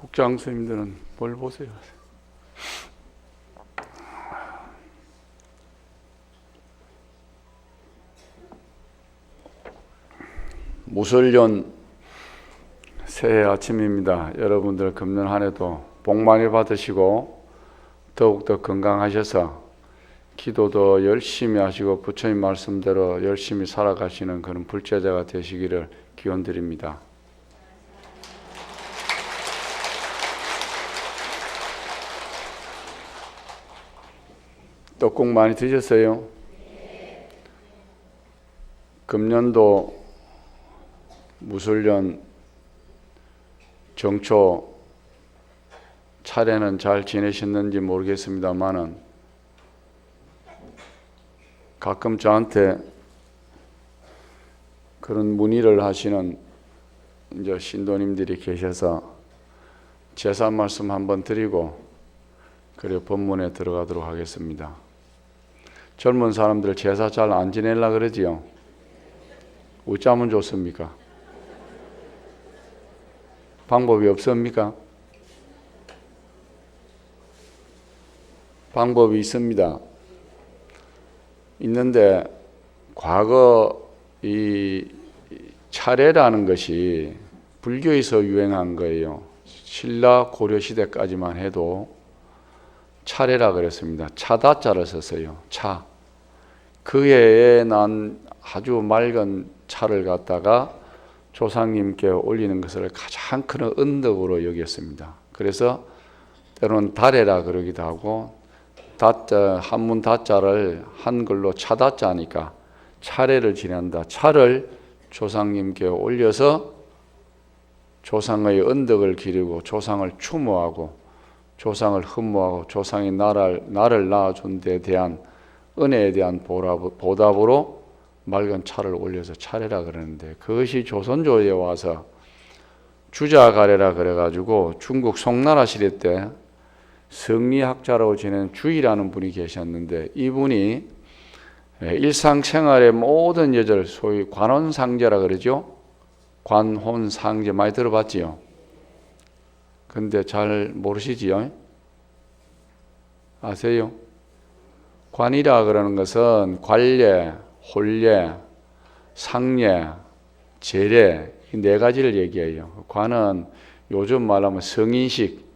국장 스님들은 뭘 보세요? 무설년 새해 아침입니다. 여러분들 금년 한 해도 복 많이 받으시고 더욱더 건강하셔서 기도도 열심히 하시고 부처님 말씀대로 열심히 살아가시는 그런 불제자가 되시기를 기원드립니다. 떡국 많이 드셨어요? 금년도 무술년 정초 차례는 잘 지내셨는지 모르겠습니다만은 가끔 저한테 그런 문의를 하시는 이제 신도님들이 계셔서 제사 말씀 한번 드리고 그리고 본문에 들어가도록 하겠습니다. 젊은 사람들 제사 잘 안 지내려고 그러지요? 어쩌면 좋습니까? 방법이 없습니까? 방법이 있습니다. 있는데 과거 이 차례라는 것이 불교에서 유행한 거예요. 신라 고려 시대까지만 해도 차례라 그랬습니다. 차다자를 썼어요. 차. 그 해에 난 아주 맑은 차를 갖다가 조상님께 올리는 것을 가장 큰 은덕으로 여겼습니다. 그래서 때로는 달해라 그러기도 하고 다자, 한문 다자를 한글로 차다자니까 차례를 지낸다. 차를 조상님께 올려서 조상의 은덕을 기리고 조상을 추모하고 조상을 흠모하고 조상이 나를 낳아준 데 대한 은혜에 대한 보답으로 맑은 차를 올려서 차례라 그러는데 그것이 조선조에 와서 주자가래라 그래가지고 중국 송나라 시대 때 성리학자라고 지내는 주의라는 분이 계셨는데 이분이 일상생활의 모든 예절 소위 관혼상제라 그러죠. 관혼상제 많이 들어봤지요? 근데 잘 모르시지요? 아세요? 관이라 그러는 것은 관례, 혼례, 상례, 제례 이 네 가지를 얘기해요. 관은 요즘 말하면 성인식.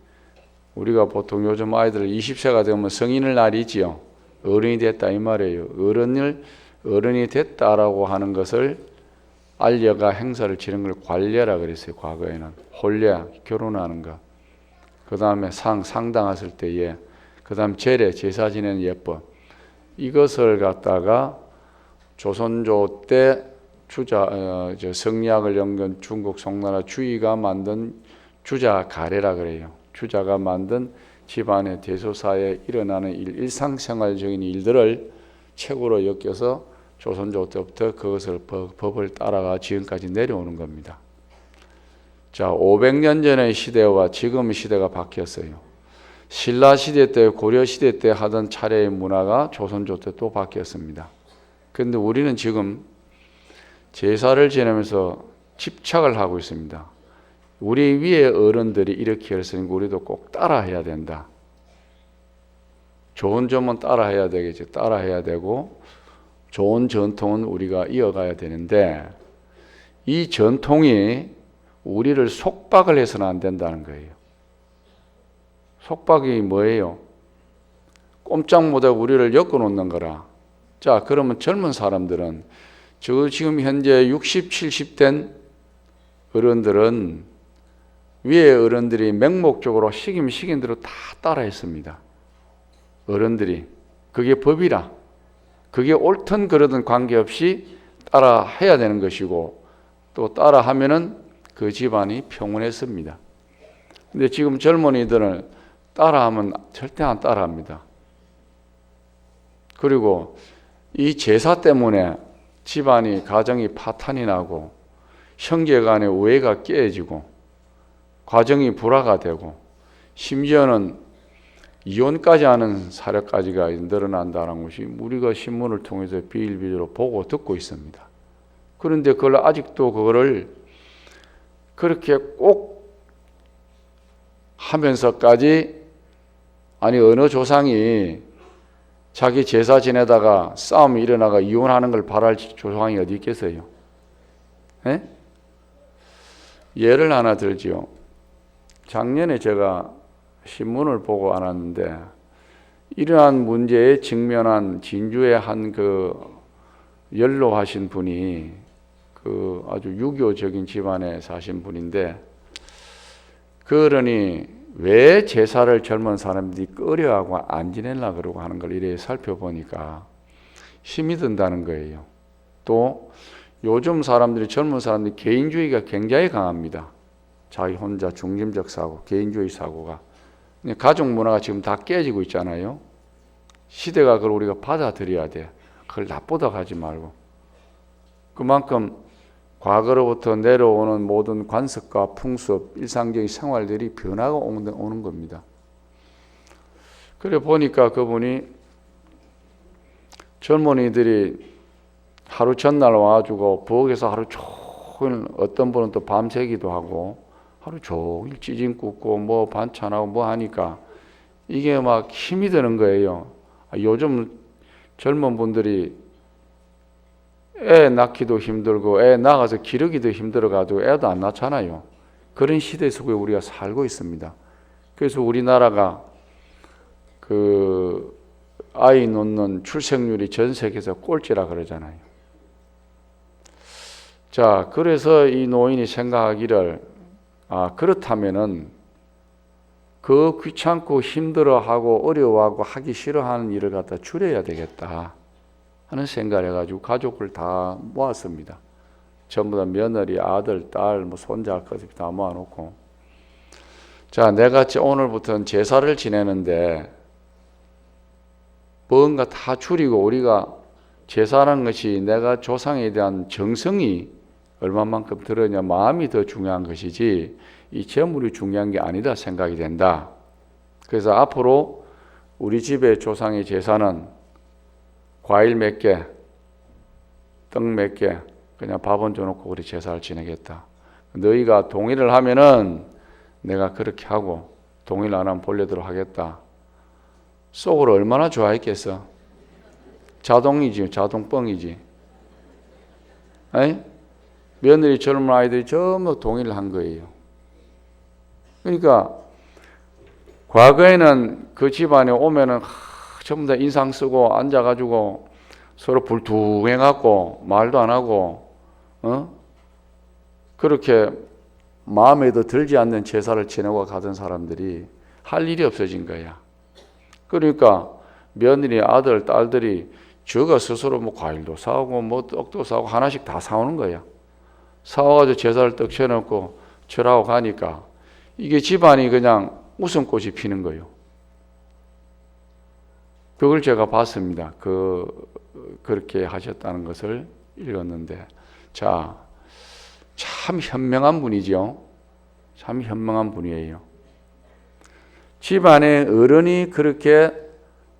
우리가 보통 요즘 아이들 20세가 되면 성인의 날이지요. 어른이 됐다 이 말이에요. 어른이 됐다라고 하는 것을 알려가 행사를 치는 걸 관례라 그랬어요. 과거에는 혼례, 결혼하는 것. 그 다음에 상당했을 때에 그 다음 제례, 제사 지내는 예법. 이것을 갖다가 조선조 때 성리학을 연구한 중국 송나라 주의가 만든 주자가래라 그래요. 주자가 만든 집안의 대소사에 일어나는 일상생활적인 일들을 책으로 엮여서 조선조 때부터 그것을 법을 따라가 지금까지 내려오는 겁니다. 자, 500년 전의 시대와 지금의 시대가 바뀌었어요. 신라 시대 때, 고려 시대 때 하던 차례의 문화가 조선조 때 또 바뀌었습니다. 그런데 우리는 지금 제사를 지내면서 집착을 하고 있습니다. 우리 위에 어른들이 이렇게 했으니까 우리도 꼭 따라해야 된다. 좋은 점은 따라해야 되겠지. 따라해야 되고 좋은 전통은 우리가 이어가야 되는데 이 전통이 우리를 속박을 해서는 안 된다는 거예요. 속박이 뭐예요? 꼼짝 못하고 우리를 엮어놓는 거라. 자, 그러면 젊은 사람들은 지금 현재 60, 70 된 어른들은 위에 어른들이 맹목적으로 시킨 대로 다 따라했습니다. 어른들이. 그게 법이라. 그게 옳든 그러든 관계없이 따라해야 되는 것이고 또 따라하면은 그 집안이 평온했습니다. 근데 지금 젊은이들은 따라하면 절대 안 따라합니다. 그리고 이 제사 때문에 집안이 가정이 파탄이 나고 형제 간의 우애가 깨지고 가정이 불화가 되고 심지어는 이혼까지 하는 사례까지가 늘어난다는 것이 우리가 신문을 통해서 비일비재로 보고 듣고 있습니다. 그런데 그걸 아직도 그거를 그렇게 꼭 하면서까지 아니 어느 조상이 자기 제사 지내다가 싸움이 일어나가 이혼하는 걸 바랄 조상이 어디 있겠어요? 에? 예를 하나 들지요. 작년에 제가 신문을 보고 왔는데 이러한 문제에 직면한 진주의 한 그 연로하신 분이 그 아주 유교적인 집안에 사신 분인데 그러니 왜 제사를 젊은 사람들이 꺼려하고 안 지내려고 그러고 하는 걸 이래 살펴보니까 힘이 든다는 거예요. 또 요즘 사람들이 젊은 사람들이 개인주의가 굉장히 강합니다. 자기 혼자 중심적 사고, 개인주의 사고가. 가족 문화가 지금 다 깨지고 있잖아요. 시대가 그걸 우리가 받아들여야 돼. 그걸 나쁘다고 하지 말고. 그만큼 과거로부터 내려오는 모든 관습과 풍습, 일상적인 생활들이 변화가 오는 겁니다. 그래 보니까 그분이 젊은이들이 하루 전날 와가지고 부엌에서 하루 종일 어떤 분은 또 밤새기도 하고 하루 종일 찌짐 굽고 뭐 반찬하고 뭐 하니까 이게 막 힘이 드는 거예요. 요즘 젊은 분들이 애 낳기도 힘들고 애 낳아서 기르기도 힘들어가지고 애도 안 낳잖아요. 그런 시대 속에 우리가 살고 있습니다. 그래서 우리나라가 그 아이 놓는 출생률이 전 세계에서 꼴찌라 그러잖아요. 자, 그래서 이 노인이 생각하기를 그렇다면은 그 귀찮고 힘들어하고 어려워하고 하기 싫어하는 일을 갖다 줄여야 되겠다 하는 생각을 해가지고 가족을 다 모았습니다. 전부 다 며느리, 아들, 딸, 뭐 손자까지 다 모아놓고 자, 내가 오늘부터는 제사를 지내는데 뭔가 다 줄이고 우리가 제사라는 것이 내가 조상에 대한 정성이 얼마만큼 들었냐 마음이 더 중요한 것이지 이 재물이 중요한 게 아니다 생각이 된다. 그래서 앞으로 우리 집의 조상의 제사는 과일 몇 개, 떡 몇 개, 그냥 밥 얹어놓고 우리 제사를 지내겠다. 너희가 동의를 하면은 내가 그렇게 하고 동의를 안 하면 본래대로 하겠다. 속으로 얼마나 좋아했겠어. 자동이지, 자동뻥이지. 에이? 며느리 젊은 아이들이 전부 동의를 한 거예요. 그러니까 과거에는 그 집안에 오면은 전부 다 인상 쓰고 앉아가지고 서로 불투행하고 말도 안 하고 그렇게 마음에도 들지 않는 제사를 지내고 가던 사람들이 할 일이 없어진 거야. 그러니까 며느리, 아들, 딸들이 저가 스스로 뭐 과일도 사오고 뭐 떡도 사오고 하나씩 다 사오는 거야. 사와가지고 제사를 떡 쳐놓고 절하고 가니까 이게 집안이 그냥 웃음꽃이 피는 거예요. 그걸 제가 봤습니다. 그렇게 하셨다는 것을 읽었는데, 자, 참 현명한 분이죠. 참 현명한 분이에요. 집안에 어른이 그렇게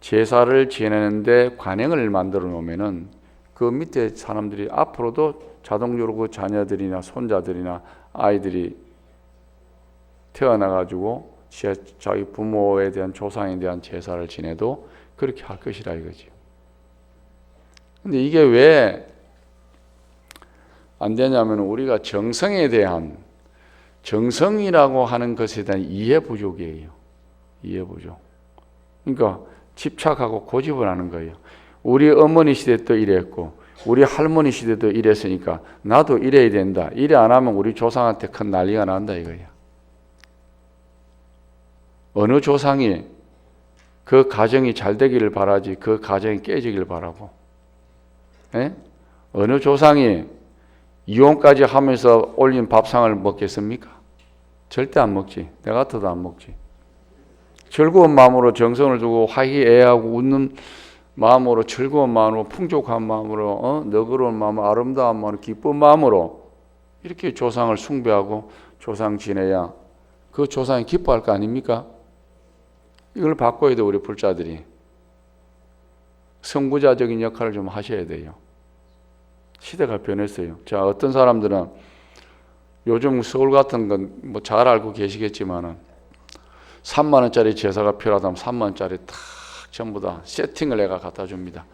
제사를 지내는데 관행을 만들어 놓으면은 그 밑에 사람들이 앞으로도 자동적으로 그 자녀들이나 손자들이나 아이들이 태어나가지고 자기 부모에 대한 조상에 대한 제사를 지내도 그렇게 할 것이라 이거죠. 근데 이게 왜 안 되냐면 우리가 정성에 대한 정성이라고 하는 것에 대한 이해 부족이에요. 이해 부족. 그러니까 집착하고 고집을 하는 거예요. 우리 어머니 시대 때 이랬고 우리 할머니 시대도 이랬으니까 나도 이래야 된다. 이래 안 하면 우리 조상한테 큰 난리가 난다 이거야. 어느 조상이 그 가정이 잘 되기를 바라지 그 가정이 깨지기를 바라고. 에? 어느 조상이 이혼까지 하면서 올린 밥상을 먹겠습니까? 절대 안 먹지. 내 같아도 안 먹지. 즐거운 마음으로 정성을 두고 화기애애하고 웃는 마음으로 즐거운 마음으로 풍족한 마음으로 너그러운 마음 아름다운 마음으로 기쁜 마음으로 이렇게 조상을 숭배하고 조상 지내야 그 조상이 기뻐할 거 아닙니까? 이걸 바꿔야 돼. 우리 불자들이 선구자적인 역할을 좀 하셔야 돼요. 시대가 변했어요. 자, 어떤 사람들은 요즘 서울 같은 건 뭐 잘 알고 계시겠지만은 3만 원짜리 제사가 필요하다면 3만 원짜리 딱 전부 다 세팅을 내가 갖다 줍니다.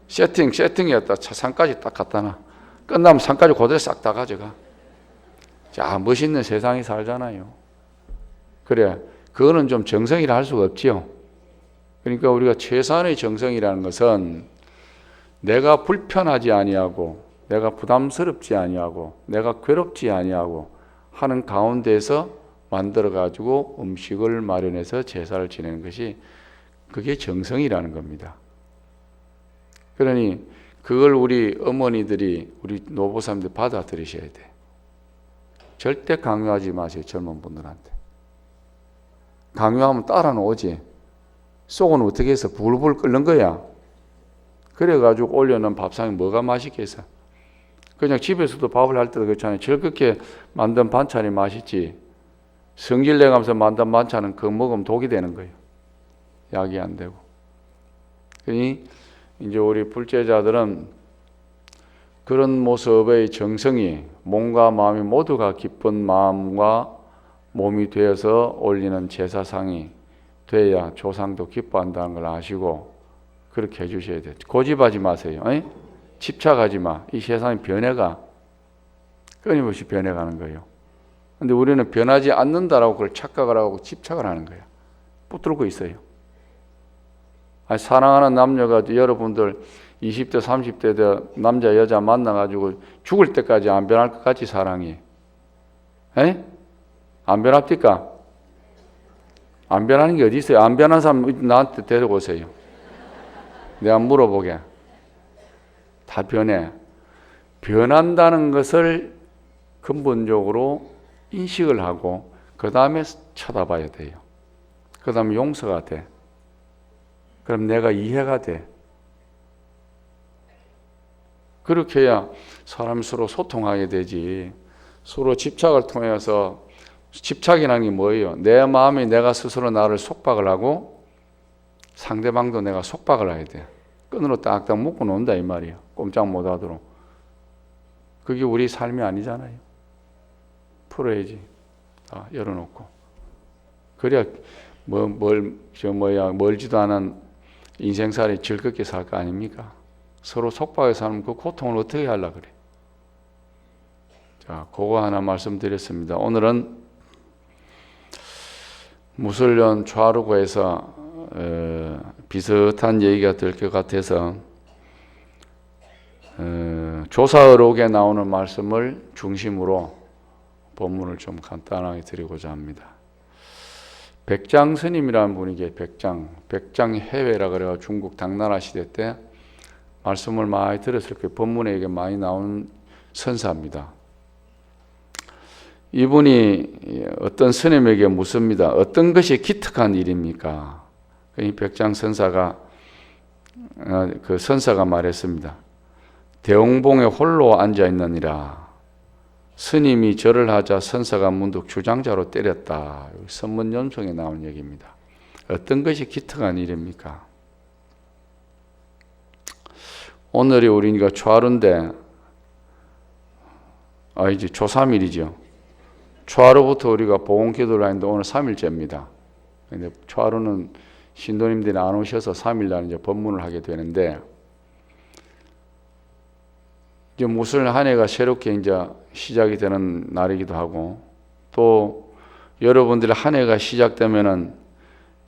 세팅이었다. 상까지 딱 갖다 놔. 끝나면 상까지 그대로 싹 다 가져가. 자, 멋있는 세상이 살잖아요. 그래, 그거는 좀 정성이라 할 수가 없지요. 그러니까 우리가 최소한의 정성이라는 것은 내가 불편하지 아니하고, 내가 부담스럽지 아니하고, 내가 괴롭지 아니하고 하는 가운데서 만들어 가지고 음식을 마련해서 제사를 지내는 것이, 그게 정성이라는 겁니다. 그러니 그걸 우리 어머니들이, 우리 노보사님들 받아들이셔야 돼. 절대 강요하지 마세요, 젊은 분들한테. 강요하면 따라 놓지. 속은 어떻게 해서 불불 끓는 거야. 그래가지고 올려놓은 밥상에 뭐가 맛있겠어. 그냥 집에서도 밥을 할 때도 그렇잖아요. 즐겁게 만든 반찬이 맛있지. 성질 내가면서 만든 반찬은 그거 먹으면 독이 되는 거예요. 약이 안 되고. 그러니 이제 우리 불제자들은 그런 모습의 정성이 몸과 마음이 모두가 기쁜 마음과 몸이 되어서 올리는 제사상이 돼야 조상도 기뻐한다는 걸 아시고 그렇게 해주셔야 돼요. 고집하지 마세요. 집착하지 마. 이 세상이 변해가. 끊임없이 변해가는 거예요. 근데 우리는 변하지 않는다라고 그걸 착각을 하고 집착을 하는 거예요. 붙들고 있어요. 사랑하는 남녀가 여러분들 20대 30대 때 남자 여자 만나가지고 죽을 때까지 안 변할 것 같이 사랑이. 안 변합니까? 안 변하는 게 어디 있어요? 안 변한 사람 나한테 데리고 오세요. 내가 물어보게. 다 변해. 변한다는 것을 근본적으로 인식을 하고 그 다음에 쳐다봐야 돼요. 그 다음에 용서가 돼. 그럼 내가 이해가 돼. 그렇게 해야 사람이 서로 소통하게 되지. 서로 집착을 통해서, 집착이라는 게 뭐예요? 내 마음이 내가 스스로 나를 속박을 하고 상대방도 내가 속박을 해야 돼. 끈으로 딱딱 묶어 놓는다 이 말이야. 꼼짝 못 하도록. 그게 우리 삶이 아니잖아요. 풀어야지. 다 열어놓고. 그래야 멀지도 않은 인생살이 즐겁게 살 거 아닙니까? 서로 속박해 사는 그 고통을 어떻게 하려고 그래? 자, 그거 하나 말씀드렸습니다. 오늘은 무술년 좌루고에서 비슷한 얘기가 될 것 같아서 조사의록에 나오는 말씀을 중심으로 본문을 좀 간단하게 드리고자 합니다. 백장 스님이라는 분이 계세요. 백장 해외라 그래가 중국 당나라 시대 때 말씀을 많이 들었을 거예요. 본문에 이게 많이 나오는 선사입니다. 이분이 어떤 스님에게 묻습니다. 어떤 것이 기특한 일입니까? 이 백장 선사가 그 선사가 말했습니다. 대홍봉에 홀로 앉아 있느니라. 스님이 절을 하자 선사가 문득 주장자로 때렸다. 선문연송에 나온 얘기입니다. 어떤 것이 기특한 일입니까? 오늘이 우리가 초하루인데, 이제 초3일이죠. 초하루부터 우리가 보건기도를 하는데 오늘 3일째입니다. 근데 초하루는 신도님들이 안 오셔서 3일날 이제 법문을 하게 되는데, 이제 무술 한 해가 새롭게 이제 시작이 되는 날이기도 하고, 또 여러분들 한 해가 시작되면은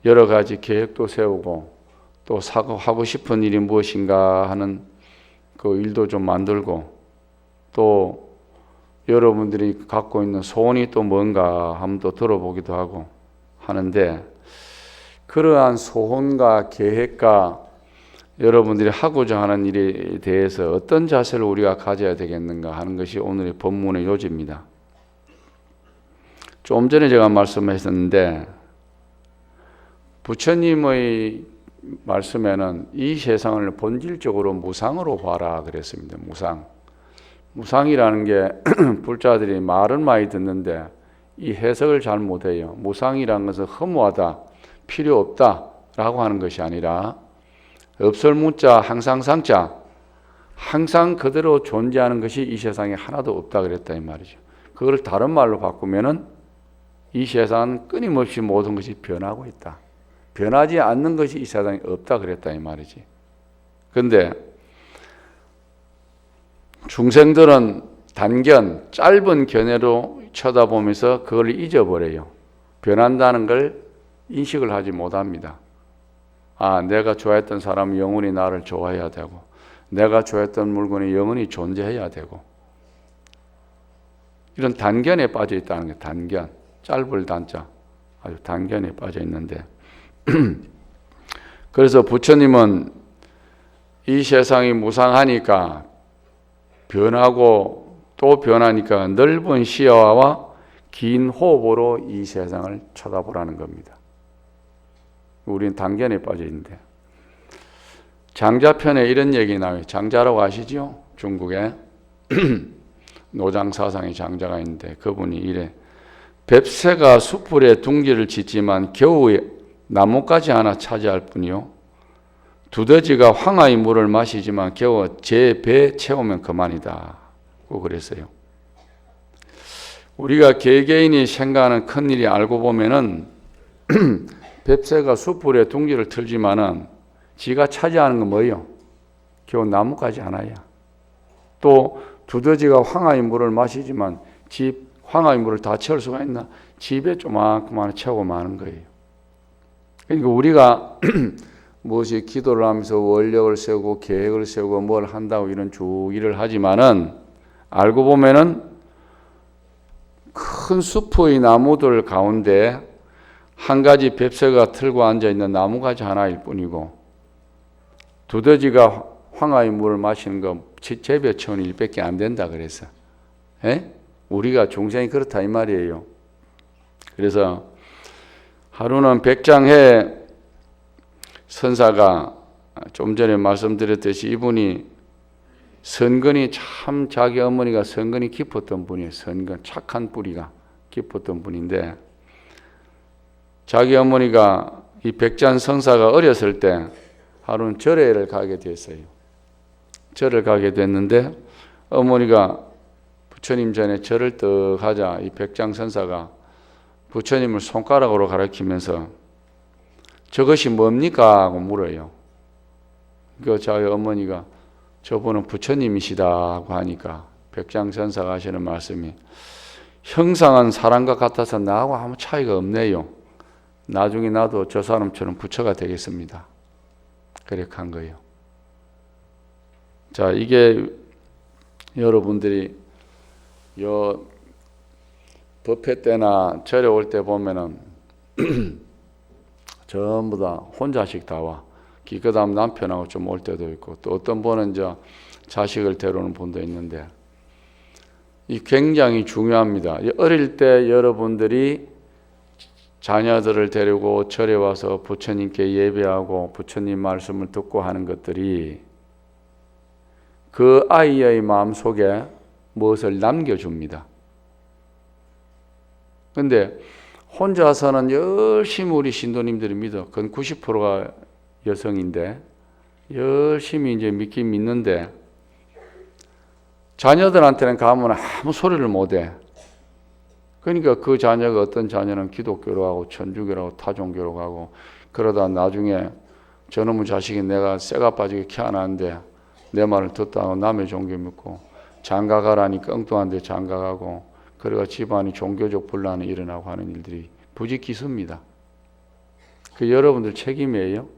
여러 가지 계획도 세우고, 또 하고 싶은 일이 무엇인가 하는 그 일도 좀 만들고, 또 여러분들이 갖고 있는 소원이 또 뭔가 한번 또 들어보기도 하고 하는데, 그러한 소원과 계획과 여러분들이 하고자 하는 일에 대해서 어떤 자세를 우리가 가져야 되겠는가 하는 것이 오늘의 본문의 요지입니다. 좀 전에 제가 말씀하셨는데, 부처님의 말씀에는 이 세상을 본질적으로 무상으로 봐라 그랬습니다. 무상이라는 게 불자들이 말은 많이 듣는데 이 해석을 잘 못해요. 무상이라는 것은 허무하다, 필요 없다 라고 하는 것이 아니라 없을 무자 항상 상자, 항상 그대로 존재하는 것이 이 세상에 하나도 없다 그랬다 이 말이죠. 그걸 다른 말로 바꾸면은 이 세상은 끊임없이 모든 것이 변하고 있다. 변하지 않는 것이 이 세상에 없다 그랬다 이 말이지. 그런데 중생들은 단견, 짧은 견해로 쳐다보면서 그걸 잊어버려요. 변한다는 걸 인식을 하지 못합니다. 아, 내가 좋아했던 사람이 영원히 나를 좋아해야 되고, 내가 좋아했던 물건이 영원히 존재해야 되고, 이런 단견에 빠져 있다는 게 단견, 짧을 단자, 아주 단견에 빠져 있는데 그래서 부처님은 이 세상이 무상하니까 변하고 또 변하니까 넓은 시야와 긴 호흡으로 이 세상을 쳐다보라는 겁니다. 우리는 단견에 빠져 있는데 장자편에 이런 얘기 나와요. 장자라고 아시죠? 중국에 노장사상의 장자가 있는데 그분이 이래: 뱁새가 숯불에 둥지를 짓지만 겨우 나뭇가지 하나 차지할 뿐이요, 두더지가 황하의 물을 마시지만 겨우 제 배 채우면 그만이다 고 그랬어요. 우리가 개개인이 생각하는 큰일이 알고 보면은 뱁새가 숯불에 둥지를 틀지만은 지가 차지하는 건 뭐예요? 겨우 나뭇가지 하나야. 또 두더지가 황하의 물을 마시지만 집 황하의 물을 다 채울 수가 있나? 집에 조만큼만 채우고 마는 거예요. 그러니까 우리가 무엇이 기도를 하면서 원력을 세우고 계획을 세우고 뭘 한다고 이런 주의를 하지만은 알고 보면은 큰 숲의 나무들 가운데 한 가지 뱁새가 틀고 앉아 있는 나무가지 하나일 뿐이고, 두더지가 황하의 물을 마시는 거 제배 채우는 일밖에 안 된다 그래서. 우리가 중생이 그렇다 이 말이에요. 그래서 하루는 백장해 선사가 좀 전에 말씀드렸듯이 이분이 선근이 참 자기 어머니가 선근이 깊었던 분이에요. 선근, 착한 뿌리가 깊었던 분인데 자기 어머니가 이 백장 선사가 어렸을 때 하루는 절에를 가게 됐어요. 절을 가게 됐는데 어머니가 부처님 전에 절을 떡 하자 이 백장 선사가 부처님을 손가락으로 가리키면서 저것이 뭡니까? 하고 물어요. 그 자기 어머니가 저분은 부처님이시다고 하니까 백장 선사가 하시는 말씀이 형상은 사람과 같아서 나하고 아무 차이가 없네요. 나중에 나도 저 사람처럼 부처가 되겠습니다. 그렇게 한 거예요. 자, 이게 여러분들이 요 법회 때나 절에 올 때 보면은 전부 다 혼자씩 다 와. 그다음 남편하고 좀 올 때도 있고 또 어떤 분은 자식을 데려오는 분도 있는데 이 굉장히 중요합니다. 어릴 때 여러분들이 자녀들을 데리고 절에 와서 부처님께 예배하고 부처님 말씀을 듣고 하는 것들이 그 아이의 마음속에 무엇을 남겨줍니다. 그런데 혼자서는 열심히 우리 신도님들이 믿어. 그건 90%가 여성인데 열심히 이제 믿긴 믿는데 자녀들한테는 가면 아무 소리를 못해. 그러니까 그 자녀가 어떤 자녀는 기독교로 가고 천주교로 가고 타종교로 가고 그러다 나중에 저놈의 자식이 내가 쇠가 빠지게 키워놨는데 내 말을 듣다가 남의 종교 믿고 장가가라니 엉뚱한데 장가가고 그래가 집안이 종교적 분란이 일어나고 하는 일들이 부지기수입니다. 그 여러분들 책임이에요.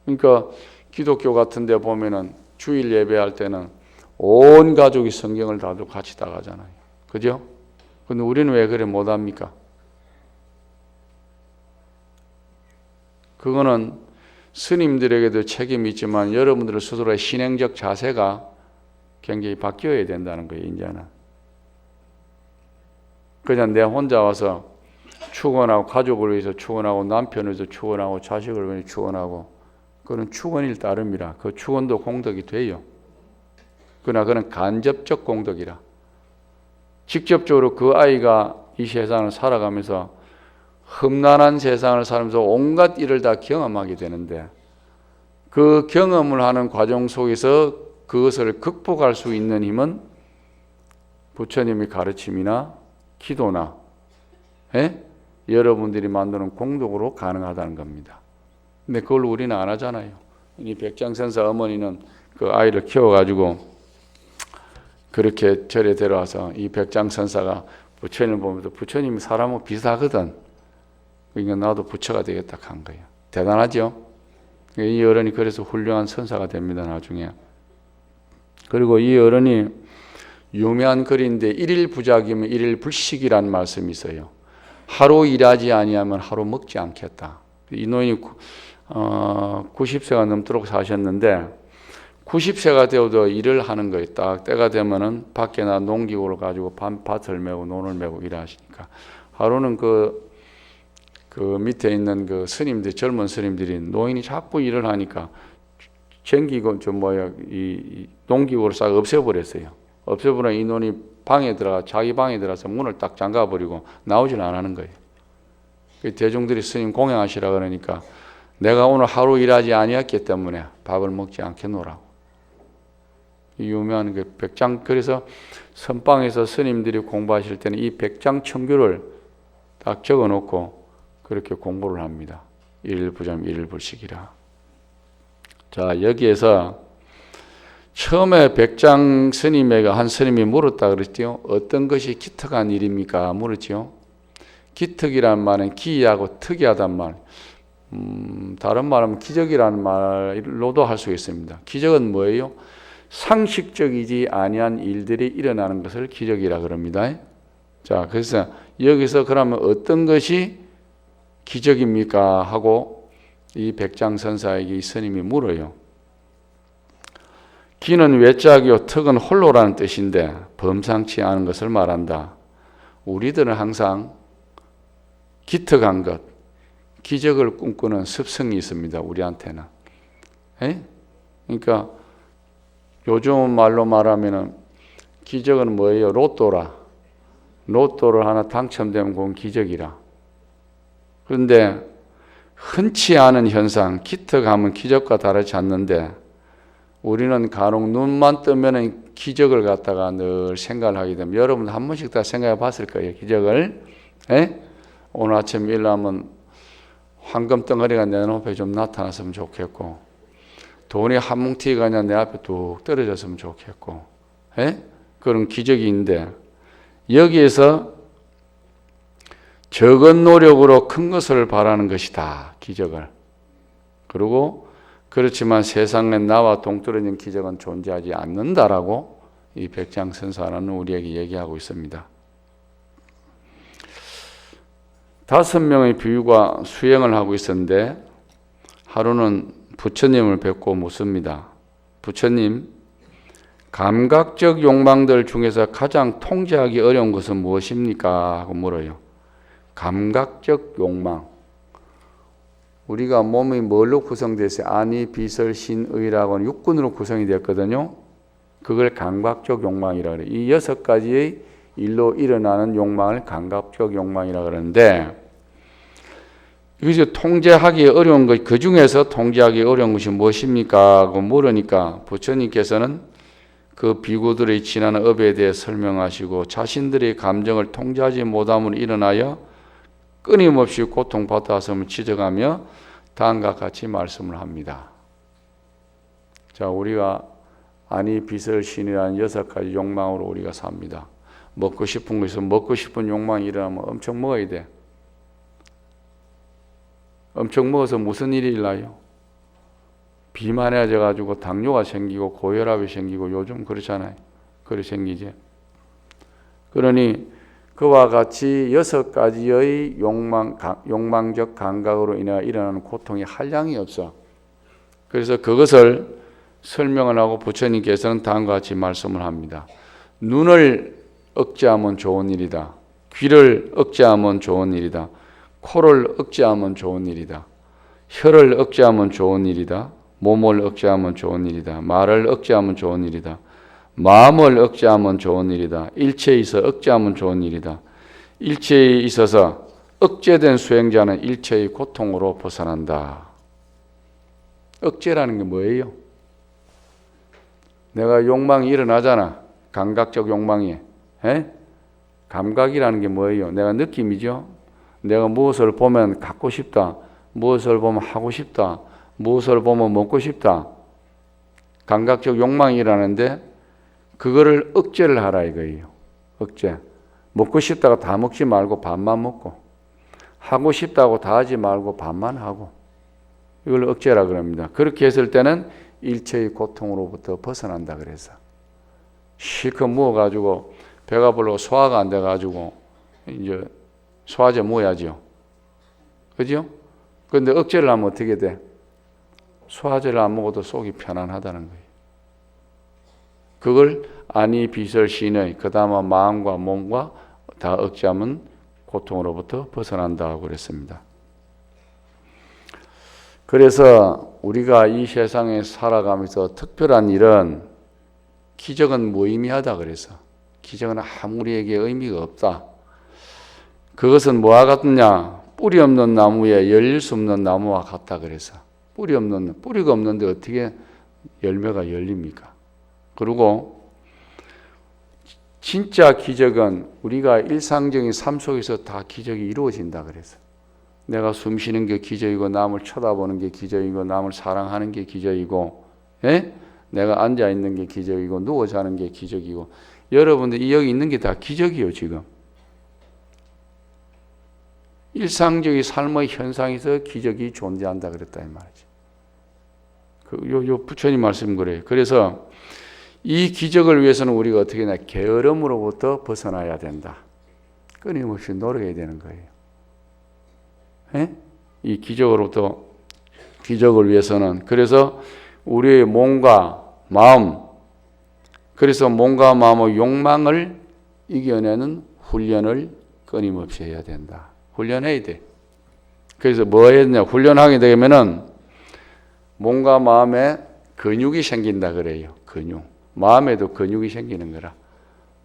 그러니까 기독교 같은 데 보면은 주일 예배할 때는 온 가족이 성경을 다 들고 같이 다 가잖아요. 그죠? 근데 우리는 왜 그래 못합니까? 그거는 스님들에게도 책임이 있지만 여러분들 스스로의 신행적 자세가 굉장히 바뀌어야 된다는 거예요. 이제는 그냥 내 혼자 와서 축원하고 가족을 위해서 축원하고 남편을 위해서 축원하고 자식을 위해서 축원하고 그건 축원일 따름이라 그 축원도 공덕이 돼요. 그러나 그는 간접적 공덕이라 직접적으로 그 아이가 이 세상을 살아가면서 험난한 세상을 살면서 온갖 일을 다 경험하게 되는데 그 경험을 하는 과정 속에서 그것을 극복할 수 있는 힘은 부처님의 가르침이나 기도나 여러분들이 만드는 공덕으로 가능하다는 겁니다. 근데 그걸 우리는 안 하잖아요. 이 백장선사 어머니는 그 아이를 키워가지고 그렇게 절에 데려와서 이 백장선사가 부처님을 보면서 부처님이 사람하고 비슷하거든. 그러니까 나도 부처가 되겠다 한 거예요. 대단하죠? 이 어른이 그래서 훌륭한 선사가 됩니다, 나중에. 그리고 이 어른이 유명한 글인데 일일 부작이면 일일 불식이라는 말씀이 있어요. 하루 일하지 아니하면 하루 먹지 않겠다. 이 노인이 90세가 넘도록 사셨는데 90세가 되어도 일을 하는 거예요. 딱 때가 되면은 밖에나 농기구를 가지고 밭을 메고 논을 메고 일하시니까 하루는 그 밑에 있는 그 스님들, 젊은 스님들이 노인이 자꾸 일을 하니까 전기구 이 농기구를 싹 없애버렸어요. 없애버려 이 노인이 방에 들어가 자기 방에 들어가서 문을 딱 잠가버리고 나오질 안 하는 거예요. 대중들이 스님 공양하시라 그러니까 내가 오늘 하루 일하지 아니었기 때문에 밥을 먹지 않겠노라고. 유명한 그 백장, 그래서 선방에서 스님들이 공부하실 때는 이 백장청규를 딱 적어 놓고 그렇게 공부를 합니다. 일일부점 일일불식이라. 자, 여기에서 처음에 백장 스님에게 한 스님이 물었다 그랬죠. 어떤 것이 기특한 일입니까? 물었죠. 기특이란 말은 기이하고 특이하단 말. 다른 말하면 기적이라는 말로도 할 수 있습니다. 기적은 뭐예요? 상식적이지 아니한 일들이 일어나는 것을 기적이라 그럽니다. 자, 그래서 여기서 그러면 어떤 것이 기적입니까? 하고 이 백장선사에게 이 스님이 물어요. 기는 외짝이요 턱은 홀로라는 뜻인데 범상치 않은 것을 말한다. 우리들은 항상 기특한 것, 기적을 꿈꾸는 습성이 있습니다. 우리한테는. 그러니까 요즘 말로 말하면은 기적은 뭐예요? 로또라. 로또를 하나 당첨되면 그건 기적이라. 그런데 흔치 않은 현상, 기특함은 기적과 다르지 않는데 우리는 간혹 눈만 뜨면 기적을 갖다가 늘 생각을 하게 되면 여러분 한 번씩 다 생각해 봤을 거예요. 기적을. 오늘 아침 일어나면 황금 덩어리가 내 눈앞에 좀 나타났으면 좋겠고 돈이 한 뭉티가 그냥 내 앞에 뚝 떨어졌으면 좋겠고 그런 기적이 있는데 여기에서 적은 노력으로 큰 것을 바라는 것이다. 기적을. 그리고 그렇지만 세상에 나와 동떨어진 기적은 존재하지 않는다라고 이 백장선사는 우리에게 얘기하고 있습니다. 5명의 비유가 수행을 하고 있었는데 하루는 부처님을 뵙고 묻습니다. 부처님, 감각적 욕망들 중에서 가장 통제하기 어려운 것은 무엇입니까? 하고 물어요. 감각적 욕망. 우리가 몸이 뭘로 구성되어서 아니, 비설, 신, 의라고는 육군으로 구성이 되었거든요. 그걸 감각적 욕망이라고 그래요. 이 6가지의 일로 일어나는 욕망을 감각적 욕망이라고 그러는데 여기서 통제하기 어려운 것, 그 중에서 통제하기 어려운 것이 무엇입니까? 하고 물으니까 부처님께서는 그 비구들의 지난 업에 대해 설명하시고 자신들의 감정을 통제하지 못함으로 일어나여 끊임없이 고통받았음을 지적하며 다음과 같이 말씀을 합니다. 자, 우리가 아니, 비설, 신이라는 6가지 욕망으로 우리가 삽니다. 먹고 싶은 것에서 먹고 싶은 욕망이 일어나면 엄청 먹어야 돼. 엄청 먹어서 무슨 일이 일어나요? 비만해져 가지고 당뇨가 생기고 고혈압이 생기고 요즘 그렇잖아요. 그래 생기지. 그러니 그와 같이 6가지의 욕망적 감각으로 인해 일어나는 고통이 한량이 없어. 그래서 그것을 설명을 하고 부처님께서는 다음과 같이 말씀을 합니다. 눈을 억제하면 좋은 일이다. 귀를 억제하면 좋은 일이다. 코를 억제하면 좋은 일이다. 혀를 억제하면 좋은 일이다. 몸을 억제하면 좋은 일이다. 말을 억제하면 좋은 일이다. 마음을 억제하면 좋은 일이다. 일체에 있어 억제하면 좋은 일이다. 일체에 있어서 억제된 수행자는 일체의 고통으로 벗어난다. 억제라는 게 뭐예요? 내가 욕망이 일어나잖아. 감각적 욕망이. 감각이라는 게 뭐예요? 내가 느낌이죠. 내가 무엇을 보면 갖고 싶다. 무엇을 보면 하고 싶다. 무엇을 보면 먹고 싶다. 감각적 욕망이라는데 그거를 억제를 하라 이거예요. 억제. 먹고 싶다고 다 먹지 말고 반만 먹고, 하고 싶다고 다 하지 말고 반만 하고, 이걸 억제라 그럽니다. 그렇게 했을 때는 일체의 고통으로부터 벗어난다 그래서. 실컷 먹어가지고 배가 불러 소화가 안 돼가지고 이제 소화제 먹어야죠. 그죠? 그런데 억제를 하면 어떻게 돼? 소화제를 안 먹어도 속이 편안하다는 거예요. 그걸 안이 비설 신의 그 다음 마음과 몸과 다 억제하면 고통으로부터 벗어난다고 그랬습니다. 그래서 우리가 이 세상에 살아가면서 특별한 일은 기적은 무의미하다 그래서 기적은 아무리에게 의미가 없다. 그것은 뭐와 같느냐? 뿌리 없는 나무에 열릴 수 없는 나무와 같다 그래서 뿌리가 없는데 어떻게 열매가 열립니까? 그리고 진짜 기적은 우리가 일상적인 삶 속에서 다 기적이 이루어진다 그래서 내가 숨 쉬는 게 기적이고 남을 쳐다보는 게 기적이고 남을 사랑하는 게 기적이고 내가 앉아 있는 게 기적이고 누워 자는 게 기적이고 여러분들 여기 있는 게 다 기적이에요 지금. 일상적인 삶의 현상에서 기적이 존재한다 그랬다 이 말이지. 요 부처님 말씀 그래요. 그래서 이 기적을 위해서는 우리가 어떻게 해야 게으름으로부터 벗어나야 된다. 끊임없이 노력해야 되는 거예요. 이 기적을 위해서는 그래서 우리의 몸과 마음, 그래서 몸과 마음의 욕망을 이겨내는 훈련을 끊임없이 해야 된다. 훈련해야 돼. 그래서 뭐 해야 되냐? 훈련하게 되면은 몸과 마음에 근육이 생긴다 그래요. 근육. 마음에도 근육이 생기는 거라.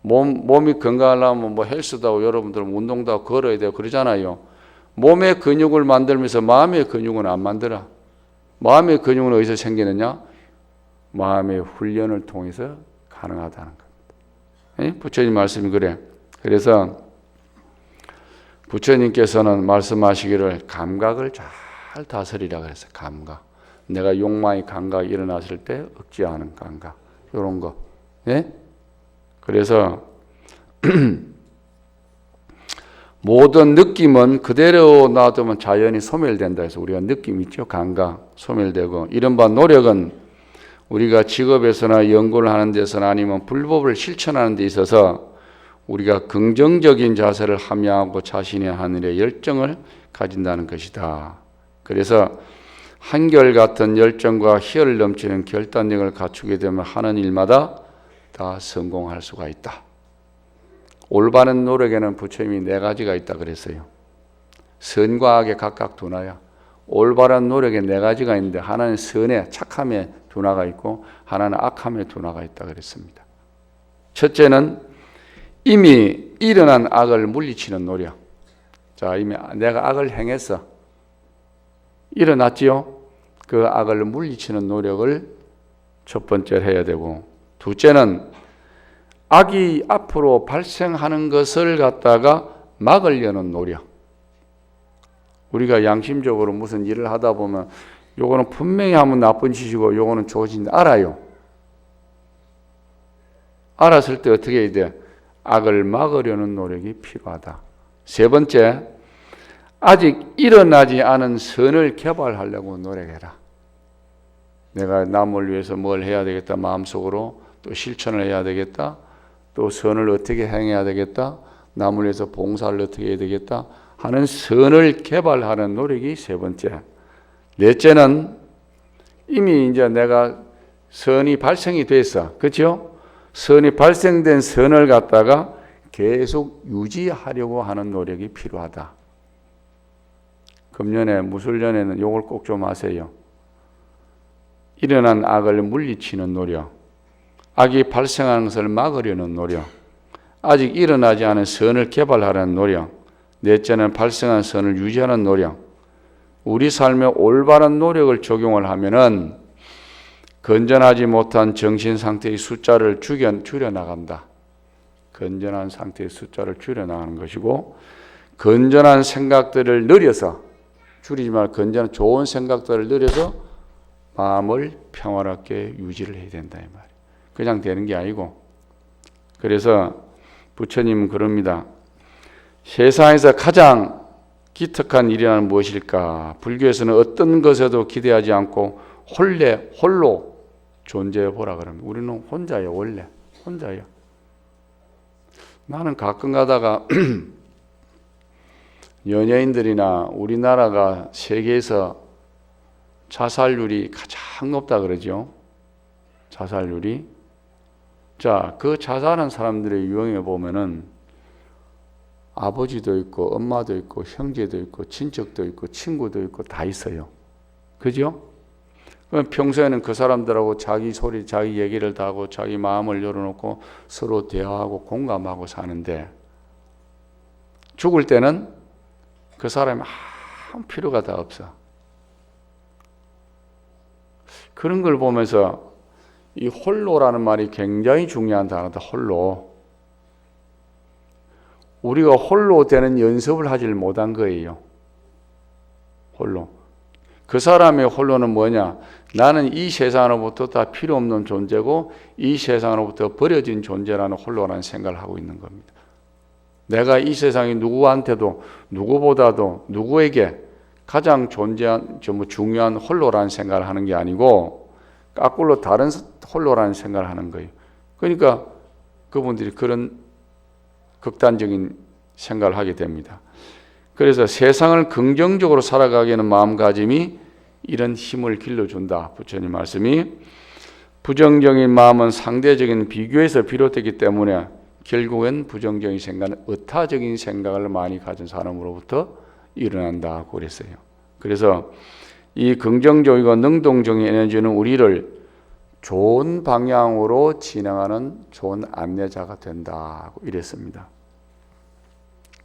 몸이 건강하려면 뭐 헬스도 하고 여러분들은 운동도 하고 걸어야 되고 그러잖아요. 몸의 근육을 만들면서 마음의 근육은 안 만들어. 마음의 근육은 어디서 생기느냐? 마음의 훈련을 통해서 가능하다는 겁니다. 부처님 말씀이 그래. 그래서 부처님께서는 말씀하시기를 감각을 잘 다스리라 그랬어요. 감각. 내가 욕망의 감각이 일어났을 때 억제하는 감각. 이런 거. 그래서 모든 느낌은 그대로 놔두면 자연히 소멸된다 해서 우리가 느낌 있죠. 감각 소멸되고 이른바 노력은 우리가 직업에서나 연구를 하는 데서나 아니면 불법을 실천하는 데 있어서 우리가 긍정적인 자세를 함양하고 자신의 하늘의 열정을 가진다는 것이다. 그래서 한결같은 열정과 희열 넘치는 결단력을 갖추게 되면 하는 일마다 다 성공할 수가 있다. 올바른 노력에는 부처님이 4가지가 있다 그랬어요. 선과 악의 각각 둔화야. 올바른 노력에 4가지가 있는데 하나는 선에 착함에 둔화가 있고 하나는 악함에 둔화가 있다 그랬습니다. 첫째는 이미 일어난 악을 물리치는 노력. 자, 이미 내가 악을 행했어. 일어났지요? 그 악을 물리치는 노력을 첫 번째 해야 되고, 둘째는 악이 앞으로 발생하는 것을 갖다가 막으려는 노력. 우리가 양심적으로 무슨 일을 하다 보면 요거는 분명히 하면 나쁜 짓이고 요거는 좋은 짓인데 알아요. 알았을 때 어떻게 해야 돼? 악을 막으려는 노력이 필요하다. 세 번째, 아직 일어나지 않은 선을 개발하려고 노력해라. 내가 남을 위해서 뭘 해야 되겠다 마음속으로 또 실천을 해야 되겠다. 또 선을 어떻게 행해야 되겠다. 남을 위해서 봉사를 어떻게 해야 되겠다 하는 선을 개발하는 노력이 세 번째. 넷째는 이미 이제 내가 선이 발생이 됐어. 그렇죠? 선이 발생된 선을 갖다가 계속 유지하려고 하는 노력이 필요하다. 금년에 무술년에는 이걸 꼭 좀 아세요. 일어난 악을 물리치는 노력, 악이 발생하는 것을 막으려는 노력, 아직 일어나지 않은 선을 개발하려는 노력, 넷째는 발생한 선을 유지하는 노력. 우리 삶에 올바른 노력을 적용을 하면은 건전하지 못한 정신 상태의 숫자를 줄여나간다. 건전한 상태의 숫자를 줄여나가는 것이고, 건전한 생각들을 늘려서, 줄이지 말고 건전한 좋은 생각들을 늘려서 마음을 평화롭게 유지를 해야 된다 이 말이에요. 그냥 되는 게 아니고. 그래서 부처님은 그럽니다. 세상에서 가장 기특한 일이란 무엇일까? 불교에서는 어떤 것에도 기대하지 않고 홀로 존재해 보라 그럽니다. 우리는 혼자예요. 원래 혼자예요. 나는 가끔 가다가 연예인들이나 우리나라가 세계에서 자살률이 가장 높다 그러죠. 자살률이. 자, 그 자살한 사람들의 유형에 보면은 아버지도 있고 엄마도 있고 형제도 있고 친척도 있고 친구도 있고 다 있어요. 그죠? 평소에는 그 사람들하고 자기 소리, 자기 얘기를 다 하고 자기 마음을 열어놓고 서로 대화하고 공감하고 사는데, 죽을 때는 그 사람이 아무 필요가 다 없어. 그런 걸 보면서 이 홀로라는 말이 굉장히 중요한 단어다. 홀로. 우리가 홀로 되는 연습을 하질 못한 거예요. 홀로. 그 사람의 홀로는 뭐냐? 나는 이 세상으로부터 다 필요 없는 존재고 이 세상으로부터 버려진 존재라는 홀로라는 생각을 하고 있는 겁니다. 내가 이 세상에 누구한테도 누구보다도 누구에게 가장 중요한 홀로라는 생각을 하는 게 아니고 거꾸로 다른 홀로라는 생각을 하는 거예요. 그러니까 그분들이 그런 극단적인 생각을 하게 됩니다. 그래서 세상을 긍정적으로 살아가기에는 마음가짐이 이런 힘을 길러준다. 부처님 말씀이 부정적인 마음은 상대적인 비교에서 비롯되기 때문에 결국엔 부정적인 생각은 의타적인 생각을 많이 가진 사람으로부터 일어난다고 그랬어요. 그래서 이 긍정적이고 능동적인 에너지는 우리를 좋은 방향으로 진행하는 좋은 안내자가 된다고 이랬습니다.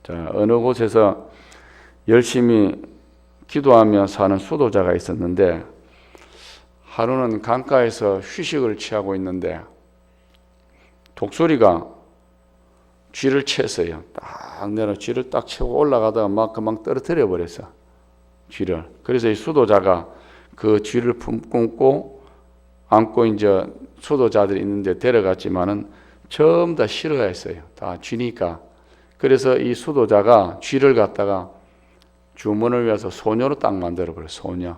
자, 어느 곳에서 열심히 기도하며 사는 수도자가 있었는데 하루는 강가에서 휴식을 취하고 있는데 독수리가 쥐를 챘어요. 딱 내려 쥐를 딱 채고 올라가다가 막 금방 떨어뜨려 버렸어. 쥐를. 그래서 이 수도자가 그 쥐를 품고 안고 이제 수도자들이 있는데 데려갔지만은 전부 다 싫어했어요. 다 쥐니까. 그래서 이 수도자가 쥐를 갖다가 주문을 위해서 소녀로 딱 만들어 버려. 소녀.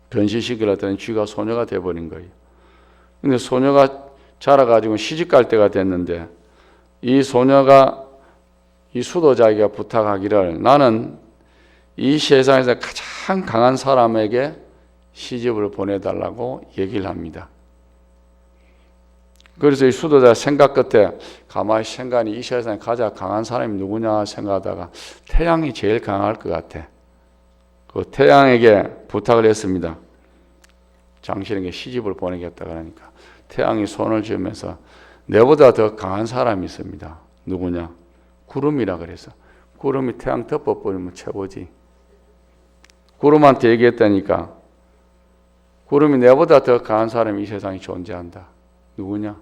변신시키려더니 쥐가 소녀가 돼버린 거예요. 근데 소녀가 자라가지고 시집갈 때가 됐는데 이 소녀가 이 수도자에게 부탁하기를 나는 이 세상에서 가장 강한 사람에게 시집을 보내달라고 얘기를 합니다. 그래서 이 수도자 생각 끝에 가만히 생각하니 이 세상에 가장 강한 사람이 누구냐 생각하다가 태양이 제일 강할 것 같아. 그 태양에게 부탁을 했습니다. 당신에게 시집을 보내겠다 그러니까 태양이 손을 쥐면서 내보다 더 강한 사람이 있습니다. 누구냐? 구름이라 그래서. 구름이 태양 덮어버리면 최고지. 구름한테 얘기했다니까 구름이 내보다 더 강한 사람이 이 세상에 존재한다. 누구냐?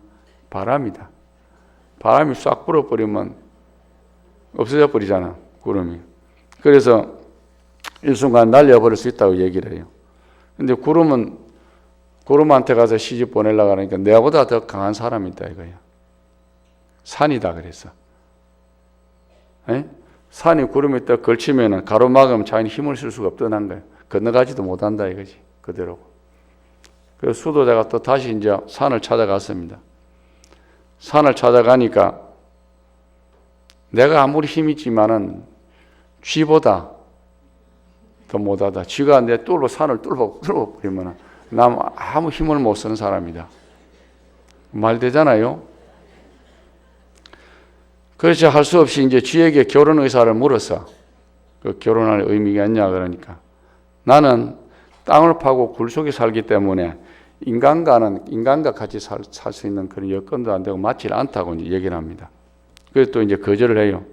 바람이다. 바람이 싹 불어버리면 없어져 버리잖아. 구름이. 그래서 일순간 날려버릴 수 있다고 얘기를 해요. 근데 구름은 구름한테 가서 시집 보내려고 하니까 내보다 더 강한 사람이 있다 이거야. 산이다 그랬어. 에? 산이 구름에 딱 걸치면은 가로막으면 자기는 힘을 쓸 수가 없던 거예요. 건너가지도 못한다 이거지. 그대로. 그래서 수도자가 또 다시 이제 산을 찾아갔습니다. 산을 찾아가니까 내가 아무리 힘이 있지만은 쥐보다 더 못하다. 쥐가 내 뚫어 산을 뚫어버리면 난 아무 힘을 못 쓰는 사람이다. 말 되잖아요. 그래서 할 수 없이 이제 쥐에게 결혼 의사를 물었어. 그 결혼할 의미가 있냐 그러니까 나는 땅을 파고 굴 속에 살기 때문에 인간과 같이 살 수 있는 그런 여건도 안 되고 맞지 않다고 이제 얘기를 합니다. 그래서 또 이제 거절을 해요.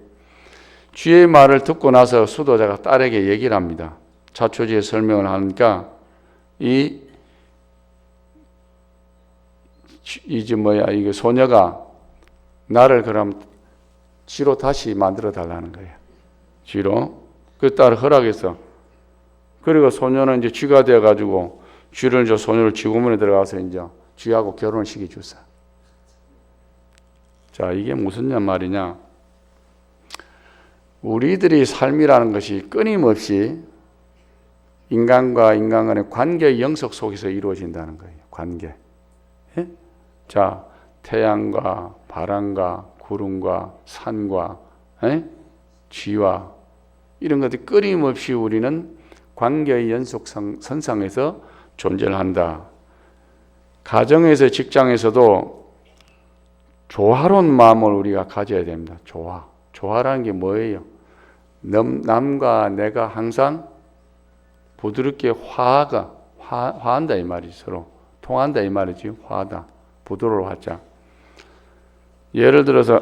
쥐의 말을 듣고 나서 수도자가 딸에게 얘기를 합니다. 자초지에 설명을 하니까 이게 소녀가 나를 그럼 쥐로 다시 만들어 달라는 거예요. 쥐로. 그 딸을 허락했어. 그리고 소녀는 이제 쥐가 되어가지고 쥐를 저 소녀를 쥐구멍에 들어가서 이제 쥐하고 결혼을 시켜줬어. 자, 이게 무슨 말이냐? 우리들이 삶이라는 것이 끊임없이 인간과 인간 간의 관계의 영속 속에서 이루어진다는 거예요. 관계. 예? 자, 태양과 바람과 구름과 산과 쥐와 이런 것들이 끊임없이 우리는 관계의 연속선상에서 존재를 한다. 가정에서 직장에서도 조화로운 마음을 우리가 가져야 됩니다. 조화라는 게 뭐예요? 남과 내가 항상 부드럽게 화한다 이 말이지. 서로 통한다 이 말이지. 화하다. 부드러워하자. 예를 들어서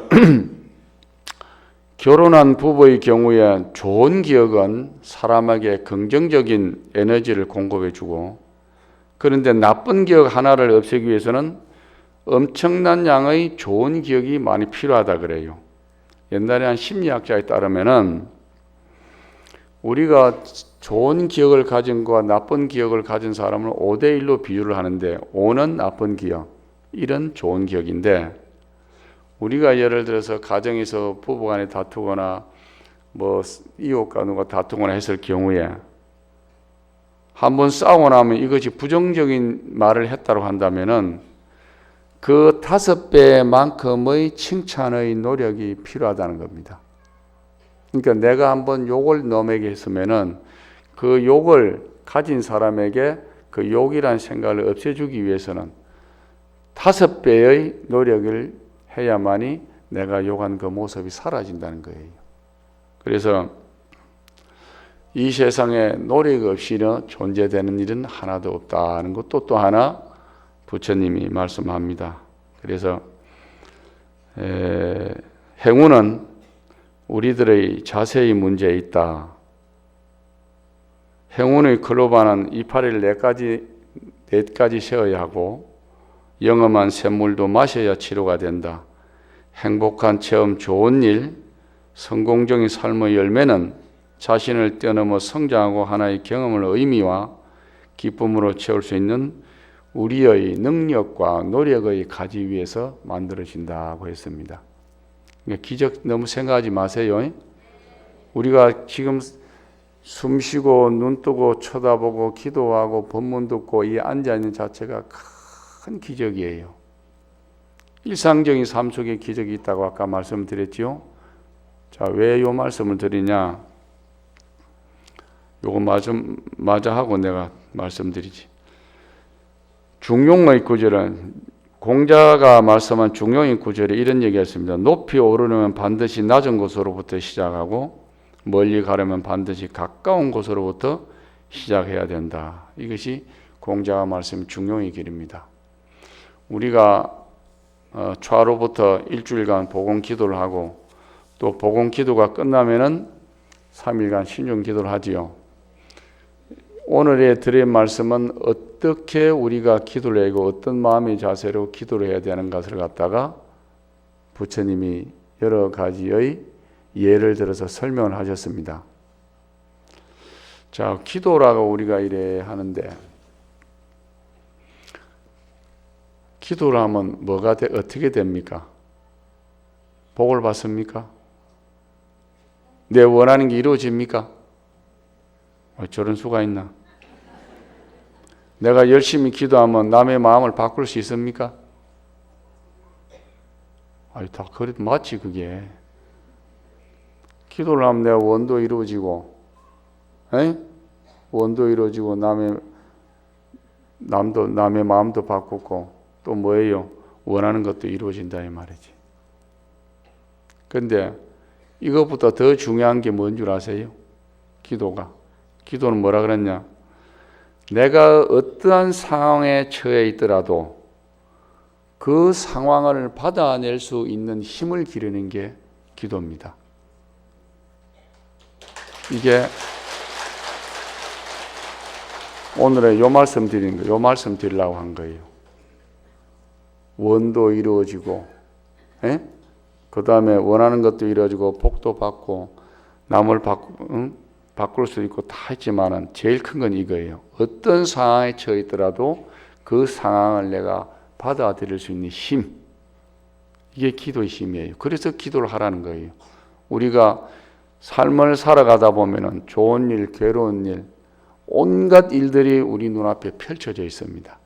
결혼한 부부의 경우에 좋은 기억은 사람에게 긍정적인 에너지를 공급해주고, 그런데 나쁜 기억 하나를 없애기 위해서는 엄청난 양의 좋은 기억이 많이 필요하다 그래요. 옛날에 한 심리학자에 따르면은 우리가 좋은 기억을 가진 것과 나쁜 기억을 가진 사람을 5대1로 비유를 하는데, 5는 나쁜 기억, 1은 좋은 기억인데, 우리가 예를 들어서 가정에서 부부간에 다투거나 뭐 이웃과 누가 다투거나 했을 경우에 한번 싸우고 나면 이것이 부정적인 말을 했다고 한다면은 그 5배만큼의 칭찬의 노력이 필요하다는 겁니다. 그러니까 내가 한번 욕을 놈에게 했으면은 그 욕을 가진 사람에게 그 욕이란 생각을 없애주기 위해서는 5배의 노력을 해야만이 내가 욕한 그 모습이 사라진다는 거예요. 그래서 이 세상에 노력 없이는 존재되는 일은 하나도 없다는 것도 또 하나 부처님이 말씀합니다. 그래서 행운은 우리들의 자세의 문제에 있다. 행운의 클로바는 이파리를 4가지 세워야 하고, 영험한 샘물도 마셔야 치료가 된다. 행복한 체험, 좋은 일, 성공적인 삶의 열매는 자신을 뛰어넘어 성장하고 하나의 경험을 의미와 기쁨으로 채울 수 있는 우리의 능력과 노력의 가지 위에서 만들어진다고 했습니다. 기적 너무 생각하지 마세요. 우리가 지금 숨 쉬고 눈 뜨고 쳐다보고 기도하고 법문 듣고 이 앉아있는 자체가 큰 기적이에요. 일상적인 삶 속에 기적이 있다고 아까 말씀드렸지요. 자, 왜 요 말씀을 드리냐? 요거 맞아 하고 내가 말씀드리지. 중용의 구절은 공자가 말씀한 중용의 구절에 이런 얘기했습니다. 높이 오르려면 반드시 낮은 곳으로부터 시작하고 멀리 가려면 반드시 가까운 곳으로부터 시작해야 된다. 이것이 공자가 말씀 중용의 길입니다. 우리가 초하루부터 일주일간 복원 기도를 하고 또 복원 기도가 끝나면은 3일간 신중 기도를 하지요. 오늘의 드린 말씀은 어떻게 우리가 기도를 하고 어떤 마음의 자세로 기도를 해야 되는 것을 갖다가 부처님이 여러 가지의 예를 들어서 설명을 하셨습니다. 자, 기도라고 우리가 이래 하는데 기도를 하면 어떻게 됩니까? 복을 받습니까? 내 원하는 게 이루어집니까? 저런 수가 있나? 내가 열심히 기도하면 남의 마음을 바꿀 수 있습니까? 다 그래 맞지 그게. 기도를 하면 내가 원도 이루어지고, 원도 이루어지고 남의 마음도 바꾸고 또 뭐예요? 원하는 것도 이루어진다 이 말이지. 그런데 이것보다 더 중요한 게 뭔 줄 아세요? 기도는 뭐라 그랬냐? 내가 어떠한 상황에 처해 있더라도 그 상황을 받아낼 수 있는 힘을 기르는 게 기도입니다. 이게 오늘의 요 말씀 드리는 거예요. 요 말씀 드리려고 한 거예요. 원도 이루어지고 그 다음에 원하는 것도 이루어지고 복도 받고 남을 바꿀 수도 있고 다 있지만은 제일 큰 건 이거예요. 어떤 상황에 처해 있더라도 그 상황을 내가 받아들일 수 있는 힘, 이게 기도의 힘이에요. 그래서 기도를 하라는 거예요. 우리가 삶을 살아가다 보면은 좋은 일, 괴로운 일, 온갖 일들이 우리 눈앞에 펼쳐져 있습니다.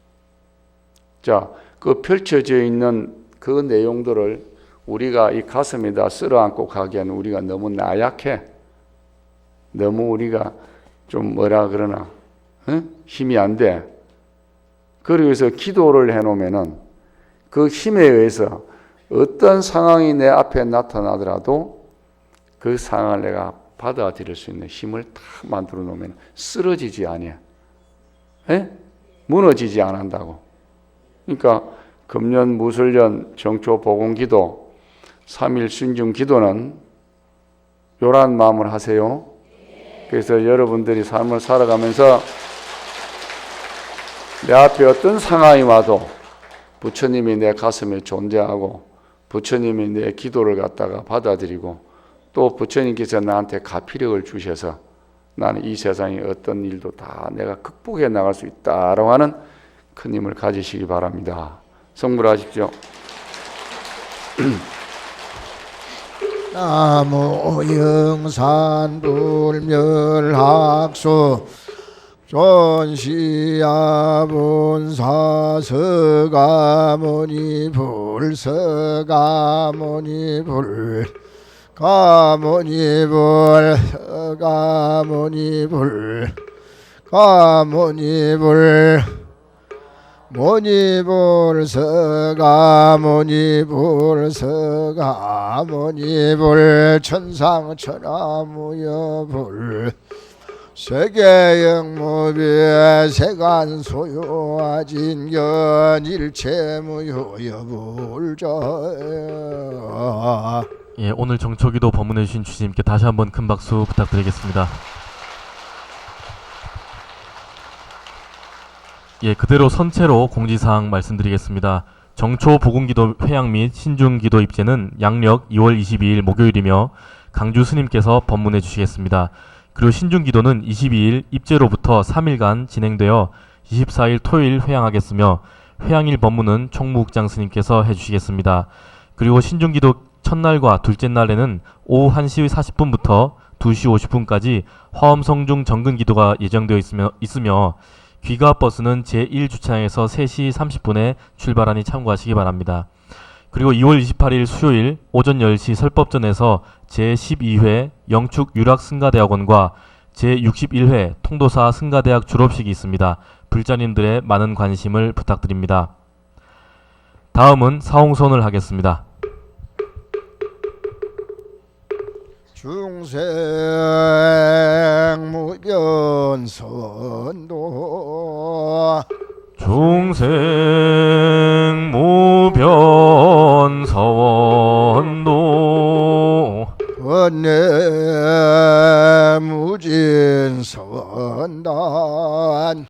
자, 그 펼쳐져 있는 그 내용들을 우리가 이 가슴에다 쓸어안고 가기에는 우리가 너무 나약해. 너무 우리가 좀 뭐라 그러나 힘이 안 돼. 그래서 기도를 해놓으면은 그 힘에 의해서 어떤 상황이 내 앞에 나타나더라도 그 상황을 내가 받아들일 수 있는 힘을 다 만들어 놓으면 쓰러지지 않아. 무너지지 않는다고. 그러니까 금년 무술년 정초 복음기도 3일 순종 기도는 요란 마음을 하세요. 그래서 여러분들이 삶을 살아가면서 내 앞에 어떤 상황이 와도 부처님이 내 가슴에 존재하고 부처님이 내 기도를 갖다가 받아들이고 또 부처님께서 나한테 가피력을 주셔서 나는 이 세상의 어떤 일도 다 내가 극복해 나갈 수 있다라고 하는 큰 힘을 가지시기 바랍니다. 성불하십시오. 나무 영산불멸학수 존시야본사서가모니불 서가모니불 가모니불 서가모니불 가모니불 모니불 서가모니불 서가모니불 천상천하무여불 세계영무비 세간소요아진견 일체무효여불자. 예, 오늘 정초기도 법문해 주신 주님께 다시 한번 큰 박수 부탁드리겠습니다. 예, 그대로 선체로 공지사항 말씀드리겠습니다. 정초 복음기도 회양 및 신중기도 입제는 양력 2월 22일 목요일이며 강주 스님께서 법문해 주시겠습니다. 그리고 신중기도는 22일 입제로부터 3일간 진행되어 24일 토요일 회양하겠으며 회양일 법문은 총무국장 스님께서 해주시겠습니다. 그리고 신중기도 첫날과 둘째 날에는 오후 1시 40분부터 2시 50분까지 화엄성중 정근기도가 예정되어 있으며 귀가버스는 제1주차장에서 3시 30분에 출발하니 참고하시기 바랍니다. 그리고 2월 28일 수요일 오전 10시 설법전에서 제12회 영축유락승가대학원과 제61회 통도사 승가대학 졸업식이 있습니다. 불자님들의 많은 관심을 부탁드립니다. 다음은 사홍선을 하겠습니다. 중생무변선도 중생무변서원도 원내무진선단